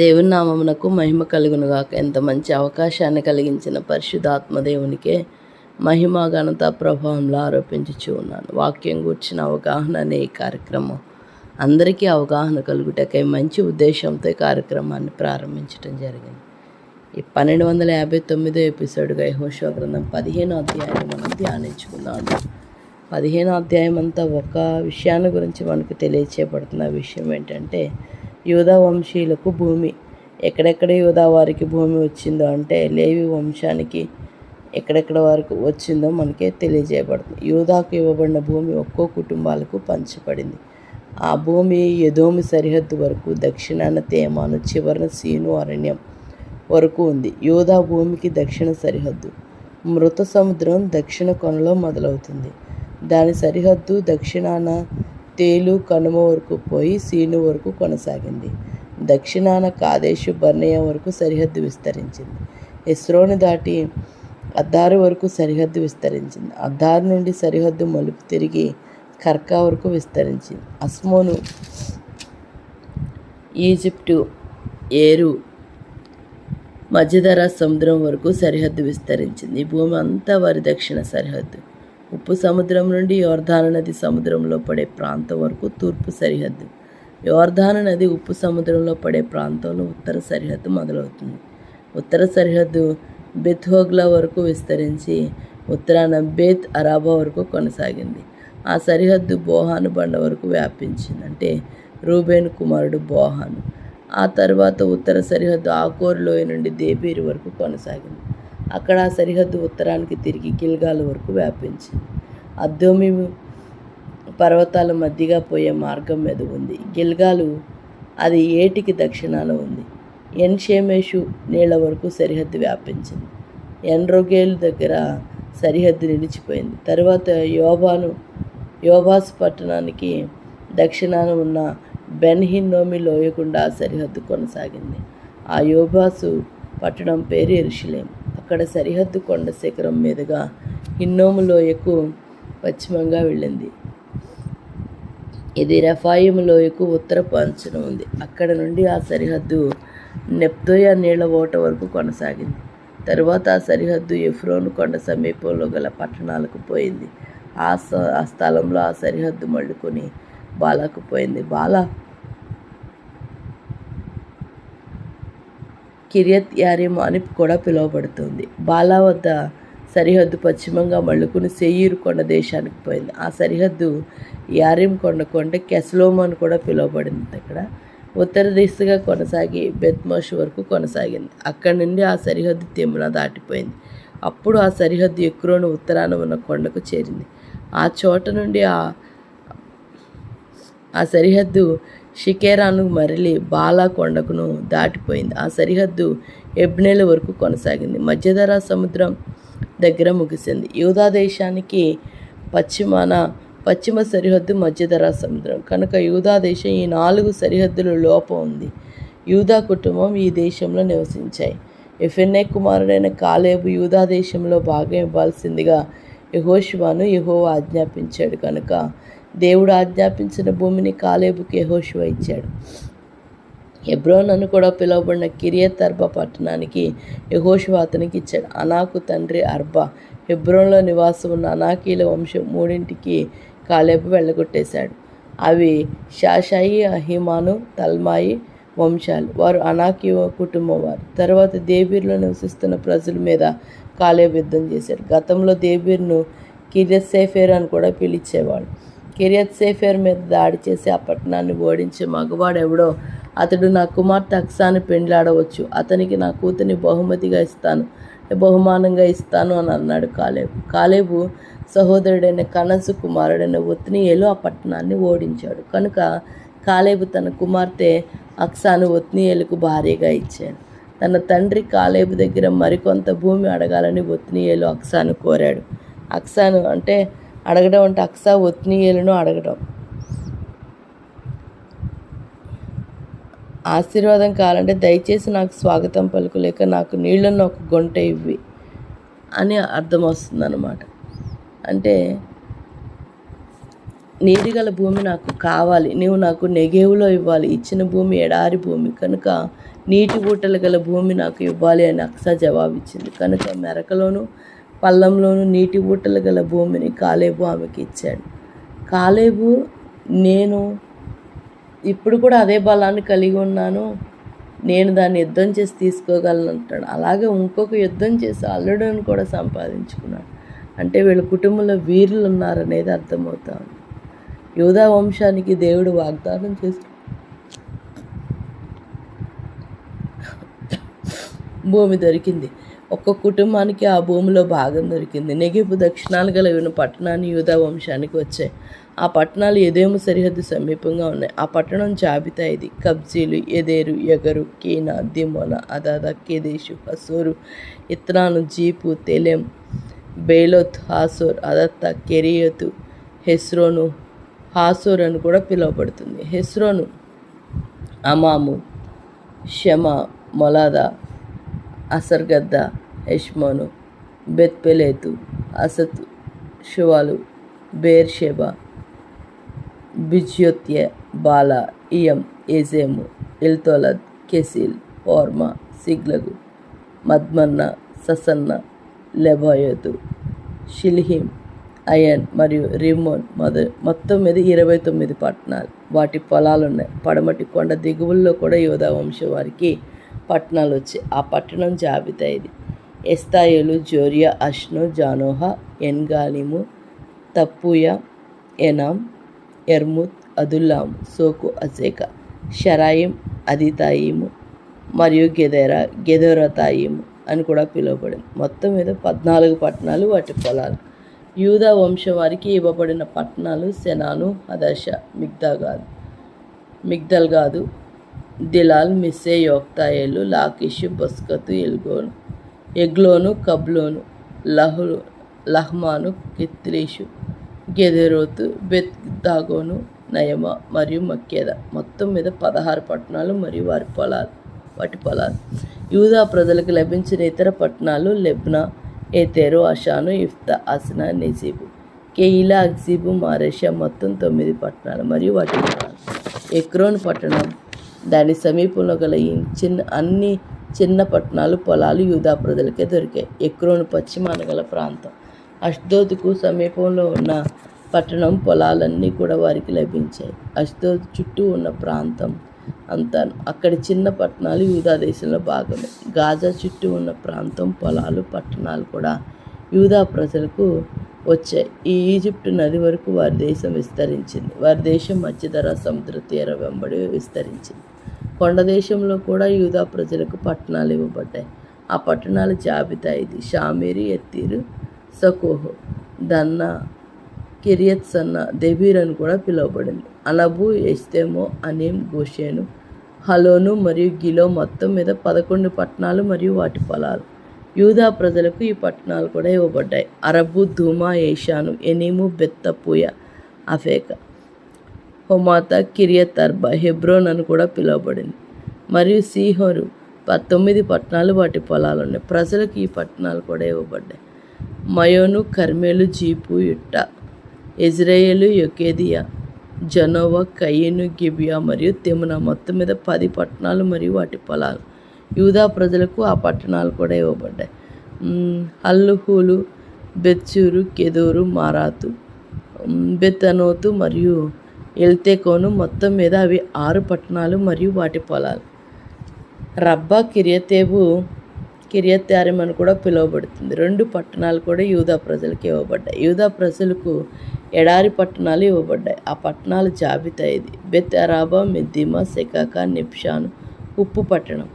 దేవుని నామమునకు మహిమ కలుగునుగాక. ఎంత మంచి అవకాశాన్ని కలిగించిన పరిశుద్ధాత్మ దేవునికే మహిమ ఘనత ప్రభావంలో ఆరోపించుచూ ఉన్నాను. వాక్యం గూర్చిన అవగాహన అనే ఈ కార్యక్రమం అందరికీ అవగాహన కలుగుటకై మంచి ఉద్దేశంతో ఈ కార్యక్రమాన్ని ప్రారంభించడం జరిగింది. ఈ 1259 ఎపిసోడ్గా యెహోషువ గ్రంథం 15వ అధ్యాయాన్ని మనం ధ్యానించుకుందాం. 15వ అధ్యాయం అంతా ఒక విషయాన్ని గురించి మనకు తెలియచేయబడుతున్న విషయం ఏంటంటే, యూదా వంశీయులకు భూమి ఎక్కడెక్కడ యూదా వారికి భూమి వచ్చిందో అంటే లేవి వంశానికి ఎక్కడెక్కడ వరకు వచ్చిందో మనకే తెలియజేయబడుతుంది. యూదాకు ఇవ్వబడిన భూమి ఒక్కో కుటుంబాలకు పంచబడింది. ఆ భూమి ఎదోము సరిహద్దు వరకు, దక్షిణాన తేమాను, చివరన సీను అరణ్యం వరకు ఉంది. యూదా భూమికి దక్షిణ సరిహద్దు మృత సముద్రం దక్షిణ కొనలో మొదలవుతుంది. దాని సరిహద్దు దక్షిణాన తేలు కనుమ వరకు పోయి సీను వరకు కొనసాగింది. దక్షిణాన కాదేశు బర్నేయ వరకు సరిహద్దు విస్తరించింది. హెస్రోను దాటి అద్దారు వరకు సరిహద్దు విస్తరించింది. అద్దారు నుండి సరిహద్దు మలుపు తిరిగి కర్కా వరకు విస్తరించింది. అస్మోను, ఈజిప్టు, ఏరు, మధ్యధరా సముద్రం వరకు సరిహద్దు విస్తరించింది. ఈ భూమి అంతా వారి దక్షిణ సరిహద్దు. ఉప్పు సముద్రం నుండి యోర్దాను నది సముద్రంలో పడే ప్రాంతం వరకు తూర్పు సరిహద్దు. యోర్దాను నది ఉప్పు సముద్రంలో పడే ప్రాంతంలో ఉత్తర సరిహద్దు మొదలవుతుంది. ఉత్తర సరిహద్దు బెత్హోగ్లా వరకు విస్తరించి ఉత్తరాన బేత్ అరాబా వరకు కొనసాగింది. ఆ సరిహద్దు బోహాను బండ వరకు వ్యాపించింది, అంటే రూబేను కుమారుడు బోహాను. ఆ తర్వాత ఉత్తర సరిహద్దు ఆకోరు లోయ నుండి దేబీరు వరకు కొనసాగింది. అక్కడ ఆ సరిహద్దు ఉత్తరానికి తిరిగి గిల్గాలు వరకు వ్యాపించింది. అద్దోమి పర్వతాల మధ్యగా పోయే మార్గం మీద ఉంది. గిల్గాలు అది ఏటికి దక్షిణాన ఉంది. ఎన్ షేమేషు నీళ్ల వరకు సరిహద్దు వ్యాపించింది. ఎన్ రొగేలు దగ్గర సరిహద్దు నిలిచిపోయింది. తర్వాత యోబాసు పట్టణానికి దక్షిణాన ఉన్న బెన్ హిన్నోమి లోయ గుండా సరిహద్దు కొనసాగింది. ఆ యోబాసు పట్టణం పేరు యెరూషలేము. అక్కడ సరిహద్దు కొండ శిఖరం మీదుగా హిన్నోము లోయకు పశ్చిమంగా వెళ్ళింది. ఇది రెఫాయిము లోయకు ఉత్తర పంచున ఉంది. అక్కడ నుండి ఆ సరిహద్దు నెప్తోయ నీళ్ల ఓట వరకు కొనసాగింది. తరువాత ఆ సరిహద్దు ఎఫ్రోను కొండ సమీపంలో గల పట్టణాలకు పోయింది. ఆ స్థలంలో ఆ సరిహద్దు మళ్ళుకొని బాలాకు పోయింది. బాలా కిరియత్ యారీము అని కూడా పిలువబడుతుంది. బాలా వద్ద సరిహద్దు పశ్చిమంగా మళ్ళుకుని సెయీరు కొండ దేశానికి పోయింది. ఆ సరిహద్దు యారీం కొండ కెస్లోము అని కూడా పిలువబడింది. అక్కడ ఉత్తర దిశగా కొనసాగి బెత్మోషు వరకు కొనసాగింది. అక్కడి నుండి ఆ సరిహద్దు తిమ్నా దాటిపోయింది. అప్పుడు ఆ సరిహద్దు ఎక్రోను ఉత్తరాన ఉన్న కొండకు చేరింది. ఆ చోట నుండి ఆ సరిహద్దు షికేరాను మరలి బాలా కొండకును దాటిపోయింది. ఆ సరిహద్దు ఎబ్నేలు వరకు కొనసాగింది. మధ్యధరా సముద్రం దగ్గర ముగిసింది. యూదా దేశానికి పశ్చిమ సరిహద్దు మధ్యధరా సముద్రం కనుక యూదా దేశం ఈ 4 సరిహద్దుల లోపం ఉంది. యూదా కుటుంబం ఈ దేశంలో నివసించాయి. యెఫున్నె కుమారుడైన కాలేబు యూదా దేశంలో భాగం ఇవ్వాల్సిందిగా యెహోషువను యెహోవా ఆజ్ఞాపించాడు కనుక దేవుడు ఆజ్ఞాపించిన భూమిని కాలేబుకి యెహోషువ ఇచ్చాడు. హెబ్రోన్ అని కూడా పిలువబడిన కిరియత్ అర్బా పట్టణానికి యెహోషువ అతనికి ఇచ్చాడు. అనాకు తండ్రి అర్బా, హెబ్రోన్లో నివాసం ఉన్న అనాకీల వంశం 3ంటికి కాలేబు వెళ్ళగొట్టేశాడు. అవి షాషాయి, అహిమాను, తల్మాయి వంశాలు. వారు అనాకీ కుటుంబం వారు. తర్వాత దేబీర్లో నివసిస్తున్న ప్రజల మీద కాలేబు యుద్ధం చేశాడు. గతంలో దేబీర్ను కిరియత్ సేఫేర్ అని కూడా పిలిచేవాడు. కిరియత్ సేఫేర్ మీద దాడి చేసి ఆ పట్టణాన్ని ఓడించే మగవాడెవడో అతడు నా కుమార్తె అక్సాను పెండ్లాడవచ్చు, అతనికి నా కూతుర్ని బహుమానంగా ఇస్తాను అని అన్నాడు కాలేబు. కాలేబు సహోదరుడైన కనజు కుమారుడైన ఒత్నీయేలు ఆ పట్టణాన్ని ఓడించాడు. కనుక కాలేబు తన కుమార్తె అక్సాను ఒత్నీయేలుకు భార్యగా ఇచ్చాడు. తన తండ్రి కాలేబు దగ్గర మరికొంత భూమి అడగాలని ఒత్నీయేలు అక్సాను కోరాడు. అక్సాను అంటే అడగడం అంటే అక్సా ఒత్నీయేలును అడగడం. ఆశీర్వాదం కావాలంటే దయచేసి నాకు స్వాగతం పలుకులేక నాకు నీళ్ళను ఒక గొంట ఇవ్వి అని అర్థం వస్తుందన్నమాట. అంటే నీరుగల భూమి నాకు కావాలి, నీవు నాకు నెగేవులో ఇవ్వాలి, ఇచ్చిన భూమి ఎడారి భూమి కనుక నీటి ఊటలు గల భూమి నాకు ఇవ్వాలి అని అక్సా జవాబిచ్చింది. కనుక మెరకలోను పల్లంలోను నీటి ఊటలు గల భూమిని కాలేబు ఆమెకి ఇచ్చాడు. కాలేబు నేను ఇప్పుడు కూడా అదే బలాన్ని కలిగి ఉన్నాను, నేను దాన్ని యుద్ధం చేసి తీసుకోగలను అంటాడు. అలాగే ఇంకొక యుద్ధం చేసి అల్లుడిని కూడా సంపాదించుకున్నాడు. అంటే వీళ్ళ కుటుంబంలో వీరులు ఉన్నారనేది అర్థమవుతా ఉంది. యూదా వంశానికి దేవుడు వాగ్దానం చేసి భూమి దొరికింది. ఒక్క కుటుంబానికి ఆ భూమిలో భాగం దొరికింది. నెగెబు దక్షిణాలు గల పట్టణాన్ని యూదా వంశానికి వచ్చాయి. ఆ పట్టణాలు ఎదేము సరిహద్దు సమీపంగా ఉన్నాయి. ఆ పట్టణం జాబితా ఇది: కబ్జీలు, ఎదేరు, ఎగరు, కీనా, దిమోన, అదాద, కెదేషు, హసోరు, ఇత్రాను, జీపు, తెలెం, బేలోత్, హాసోర్, అదత్త, కెరియతు, హెస్రోను. హాసోర్ అని కూడా పిలువబడుతుంది. హెస్రోను అమాము, షమ, మొలాద, అసర్గద్ద, హెష్మోను, బెత్పెలేతు, అసతు, షువాలు, బేర్షెబా, బిజ్యోత్య, బాలా, ఇయం, ఎజేము, ఎల్తోలద్, కెసిల్, హోర్మా, సిగ్లగు, మద్మన్న, ససన్న, లెబాయోతు, షిల్హిం, అయన్ మరియు రిమ్మోన్ మొత్తం మీద 29 పట్టణాలు, వాటి పొలాలు ఉన్నాయి. పడమటి కొండ దిగువల్లో కూడా యూదా వంశం వారికి పట్టణాలు వచ్చాయి. ఆ పట్టణం జాబితా ఇది: ఎస్తాయేలు, జోరియా, అష్నో, జానోహా, ఎన్గాలిము, తప్పుయ, ఎనాం, ఎర్ముత్, అదుల్లాము, సోకు, అజేకా, షరాయిం, అదితాయిము మరియు గెదెరతాయిము అని కూడా పిలువబడింది. మొత్తం మీద 14 పట్టణాలు, వాటి పొలాలు. యూదా వంశం వారికి ఇవ్వబడిన పట్టణాలు: సెనాను, హదష, మిగ్దల్గాదు, దిలాల్, మిస్సే, యోక్తాయేలు, లాకిషు, బొస్కతు, ఎగ్లోను, కబ్లోను, లహ్మాను, కిత్లీషు, గెదెరోతు, బెత్ దాగోను, నయమ మరియు మక్కేద. మొత్తం మీద 16 పట్టణాలు మరియు వాటి పొలాలు. యూదా ప్రజలకు లభించిన ఇతర పట్టణాలు: లెబ్నా, ఏతేరు, అషాను, ఇఫ్తా, అస్నా, నెజీబు, కెయిలా, అక్జీబు, మారేషా. మొత్తం 9 పట్టణాలు మరియు వాటి పొలాలు. ఎక్రోన్ పట్టణం, దాని సమీపంలో గల అన్ని చిన్న పట్టణాలు, పొలాలు యూదా ప్రజలకే దొరికాయి. ఎక్రోను పశ్చిమాన గల ప్రాంతం. అష్దోదుకు సమీపంలో ఉన్న పట్టణం, పొలాలన్నీ కూడా వారికి లభించాయి. అష్దోద్ చుట్టూ ఉన్న ప్రాంతం అంతా అక్కడి చిన్న పట్టణాలు యూదా దేశంలో భాగమే. గాజా చుట్టూ ఉన్న ప్రాంతం, పొలాలు, పట్టణాలు కూడా యూదా ప్రజలకు వచ్చాయి. ఈ ఈజిప్టు నది వరకు వారి దేశం విస్తరించింది. వారి దేశం మధ్యధరా సముద్ర తీరం వెంబడి విస్తరించింది. కొండ దేశంలో కూడా యూదా ప్రజలకు పట్టణాలు ఇవ్వబడ్డాయి. ఆ పట్టణాల జాబితా ఇది: షామీరి, ఎత్తీరు, సకోహు, దన్నా, కిరియత్ సన్నా, దెబీర్ అని కూడా పిలువబడింది. అనబు, ఎస్తేమో, అనీం, గోషేను, హలోను మరియు గిలో. మొత్తం మీద 11 పట్టణాలు మరియు వాటి పొలాలు. యూదా ప్రజలకు ఈ పట్టణాలు కూడా ఇవ్వబడ్డాయి: అరబు, ధూమా, ఏషాను, ఎనీము, బెత్తపూయ, అఫేక, హొమాత, కిరియత్ అర్బా, హెబ్రోన్ అని కూడా పిలువబడింది. మరియు సీహోరు. 19 పట్టణాలు, వాటి పొలాలు ఉన్నాయి. ప్రజలకు ఈ పట్టణాలు కూడా ఇవ్వబడ్డాయి: మయోను, కర్మేలు, జీపు, యుట్టా, ఇజ్రాయేలు, యొకేదియా, జనోవా, కయీను, గిబియా మరియు తిమ్నా. మొత్తం మీద 10 పట్టణాలు మరియు వాటి పొలాలు. యూదా ప్రజలకు ఆ పట్టణాలు కూడా ఇవ్వబడ్డాయి: హల్లుహూలు, బెత్సూరు, కెదోరు, మారాతు, బెతనోతు మరియు ఎల్తెకోను. మొత్తం మీద అవి 6 పట్టణాలు మరియు వాటి పొలాలు. రబ్బా, కిరియత్యారిం అని కూడా పిలువబడుతుంది. 2 పట్టణాలు కూడా యూదా ప్రజలకు ఇవ్వబడ్డాయి. యూదా ప్రజలకు ఎడారి పట్టణాలు ఇవ్వబడ్డాయి. ఆ పట్టణాల జాబితా ఇది: బెత్ అరాబా, మిద్దీమా, సెకాకా, నిప్షాను, ఉప్పు పట్టణం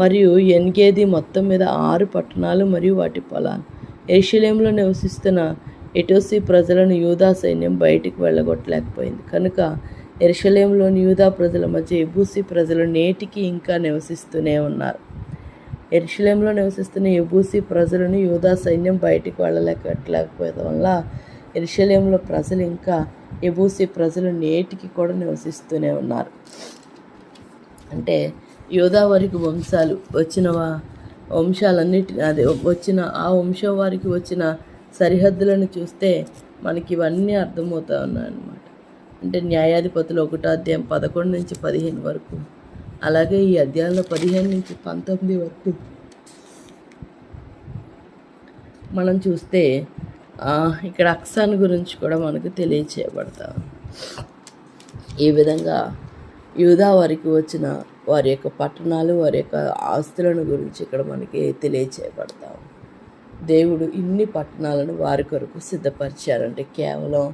మరియు ఎన్గేది. మొత్తం మీద 6 పట్టణాలు మరియు వాటి పొలాలు. యెరూషలేములో నివసిస్తున్న ఎటోసి ప్రజలను యూదా సైన్యం బయటికి వెళ్ళగొట్టలేకపోయింది. కనుక యెరూషలేములోని యూదా ప్రజల మధ్య యెబూసీ ప్రజలు నేటికి ఇంకా నివసిస్తూనే ఉన్నారు. యెరూషలేములో నివసిస్తున్న యెబూసీ ప్రజలను యూదా సైన్యం బయటికి వెళ్ళలేకపోవడం వల్ల యెరూషలేములో ప్రజలు ఇంకా యెబూసీ ప్రజలు నేటికి కూడా నివసిస్తూనే ఉన్నారు. అంటే యూదా వారికి వచ్చిన ఆ వంశం వారికి వచ్చిన సరిహద్దులను చూస్తే మనకి ఇవన్నీ అర్థమవుతా ఉన్నాయన్నమాట. అంటే న్యాయాధిపతులు 1వ అధ్యాయం 11 నుంచి 15 వరకు, అలాగే ఈ అధ్యాయంలో 15 నుంచి 19 వరకు మనం చూస్తే ఇక్కడ అక్సాన్ గురించి కూడా మనకు తెలియచేయబడతాం. ఈ విధంగా యూదా వారికి వచ్చిన వారి యొక్క పట్టణాలు, వారి యొక్క ఆస్తులను గురించి ఇక్కడ మనకి తెలియచేయబడతాం. దేవుడు ఇన్ని పట్టణాలను వారి కొరకు సిద్ధపరిచారంటే కేవలం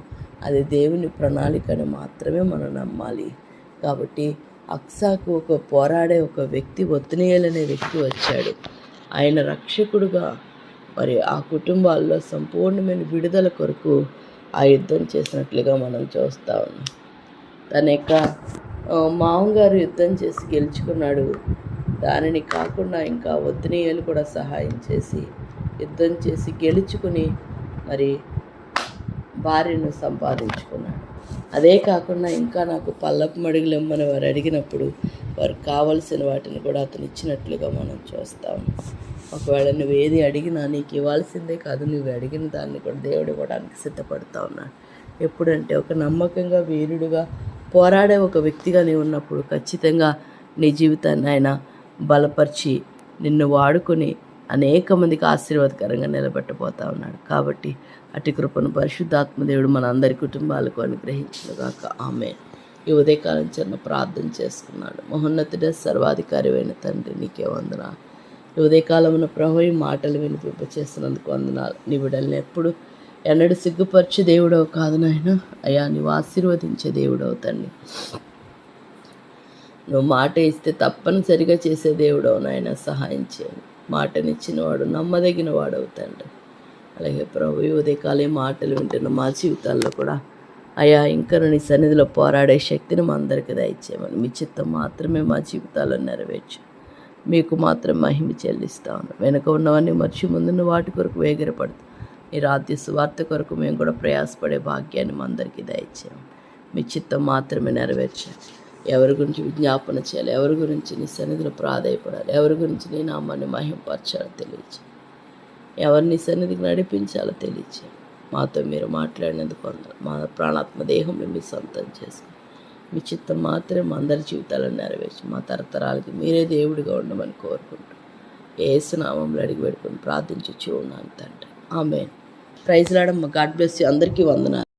అది దేవుని ప్రణాళికని మాత్రమే మనం నమ్మాలి. కాబట్టి అక్సాకు ఒక పోరాడే ఒక వ్యక్తి, ఒత్నియేలు అనే వ్యక్తి వచ్చాడు. ఆయన రక్షకుడుగా మరి ఆ కుటుంబాల్లో సంపూర్ణమైన విడుదల కొరకు ఆ యుద్ధం చేసినట్లుగా మనం చూస్తూ ఉన్నాం. తన యొక్క మామగారు యుద్ధం చేసి గెలుచుకున్నాడు. దానిని కాకుండా ఇంకా ఒత్నియేలు కూడా సహాయం చేసి యుద్ధం చేసి గెలుచుకుని మరి భార్యను సంపాదించుకున్నాడు. అదే కాకుండా ఇంకా నాకు పల్లపు మడుగులు ఇమ్మని వారు అడిగినప్పుడు వారికి కావలసిన వాటిని కూడా అతను ఇచ్చినట్లుగా మనం చూస్తాము. ఒకవేళ నువ్వు ఏది అడిగినా నీకు ఇవ్వాల్సిందే కాదు, నువ్వు అడిగిన దాన్ని కూడా దేవుడు ఇవ్వడానికి సిద్ధపడుతూ ఉన్నాడు. ఎప్పుడంటే ఒక నమ్మకంగా, వీరుడుగా పోరాడే ఒక వ్యక్తిగా నీవు ఉన్నప్పుడు ఖచ్చితంగా నీ జీవితాన్ని ఆయన బలపరిచి నిన్ను వాడుకొని అనేక మందికి ఆశీర్వాదకరంగా నిలబెట్టబోతా ఉన్నాడు. కాబట్టి అటు కృపను పరిశుద్ధాత్మదేవుడు మన అందరి కుటుంబాలకు అనుగ్రహించుగాక. ఆమేన్. ఈ ఉదయకాలం చిన్న ప్రార్థన చేసుకున్నాడు. మహోన్నతుడ, సర్వాధికారి తండ్రి, నీకే వందనాలు. ఈ ఉదయకాలమున ప్రభువు ఈ మాటలు వినిపింపచేసినందుకు వందనాలు. నీ బిడ్డల్ని ఎప్పుడు ఎన్నడూ సిగ్గుపరిచే దేవుడవు కాదు నాయన. అయ్యా, నీవు ఆశీర్వదించే దేవుడవు తండ్రి. నువ్వు మాట ఇస్తే తప్పనిసరిగా చేసే దేవుడవు నాయన. సహాయం చేయండి. మాటనిచ్చిన వాడు నమ్మదగిన వాడవు తండ్రి. అలాగే ప్రభు, ఈ ఉదయకాలం ఈ మాటలు వింటున్న మా జీవితాల్లో కూడా అయ్యా ఇంకా నీ సన్నిధిలో పోరాడే శక్తిని మా అందరికీ దయచేయమని, మీ చిత్తం మాత్రమే మా జీవితాల్లో నెరవేర్చు. మీకు మాత్రం మహిమ చెల్లిస్తా ఉన్నాం. వెనుక ఉన్నవన్నీ మర్చి ముందున్న వాటి కొరకు వేగిరపడుతూ ఈ రాత్రి సువార్త కొరకు మేము కూడా ప్రయాసపడే భాగ్యాన్ని మా అందరికీ దయచేయము. మీ చిత్తం మాత్రమే నెరవేర్చాలి. ఎవరి గురించి విజ్ఞాపన చేయాలి, ఎవరి గురించి నీ సన్నిధిలో ప్రాధాయపడాలి, ఎవరి గురించి నీ నామాన్ని మహింపరచాలో తెలియచేయాలి, ఎవరిని సన్నిధికి నడిపించాలో తెలియచేయాలి. మాతో మీరు మాట్లాడినందుకు వందనాలు. మా ప్రాణాత్మ దేహంలో మీ సొంతం చేసుకుని మీ చిత్తం మాత్రమే మా అందరి జీవితాలను నెరవేర్చి మా తరతరాలకి మీరే దేవుడిగా ఉండమని కోరుకుంటూ యేసు నామములో అడిగి పెట్టుకుని ప్రార్థించి ఉన్నాను తండ్రి. Amen. Praise Lord. God bless you. అందరికీ వందనాలు.